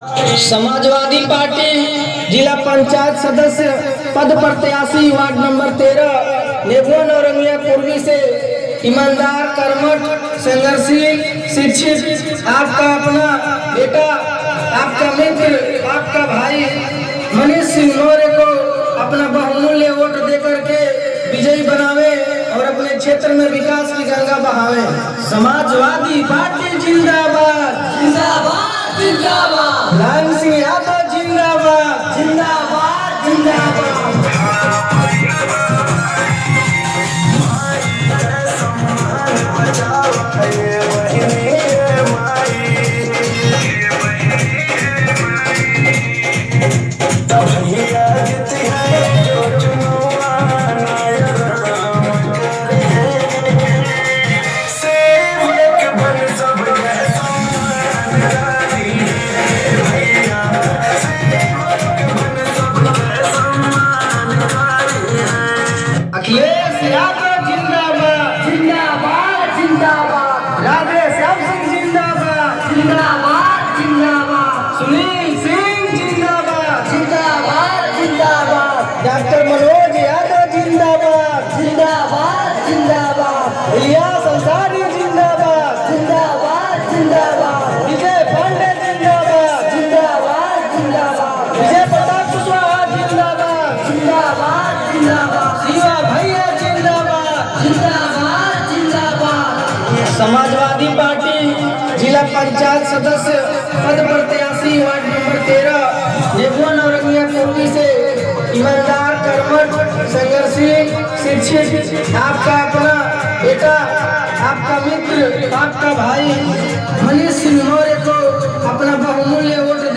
Samajwadi party जिला पंचायत सदस्य पद प्रत्याशी वार्ड नंबर 13 नेबुआ नौरंगिया पूर्वी से ईमानदार, कर्मठ, संघर्षशील, शिक्षित आपका अपना बेटा, आपका मित्र, आपका भाई मनीष सिंह मौर्य को अपना बहुमूल्य वोट देकर के विजयी बनावे और अपने क्षेत्र में विकास की गंगा बहावे। समाजवादी पार्टी जिंदाबाद जिंदाबाद जिंदाबाद। लाल सिंह यादव जिंदाबाद जिंदाबाद जिंदाबाद। अखिलेश यादव जिंदाबाद जिंदाबाद जिंदाबाद। राधे श्याम सिंह जिंदाबाद जिंदाबाद जिंदाबाद। सुनील सिंह जिंदाबाद जिंदाबाद जिंदाबाद। डॉक्टर मनोज यादव जिंदाबाद जिंदाबाद जिंदाबाद। इलियास अंसारी जिंदाबाद जिंदाबाद जिंदाबाद। विजय पांडे जिंदाबाद जिंदाबाद जिंदाबाद। विजय प्रताप कुशवाहा जिंदाबाद जिंदाबाद जिंदाबाद। शिवा भैया जिंदाबाद जिंदाबाद जिंदाबाद। समाजवादी पार्टी जिला पंचायत सदस्य पद प्रत्याशी वार्ड नंबर 13 नेबुआ नौरंगिया पूर्वी से ईमानदार, कर्मठ, संघर्षशील, शिक्षित आपका अपना बेटा, आपका मित्र, आपका भाई मनीष सिंह मौर्य को अपना बहुमूल्य वोट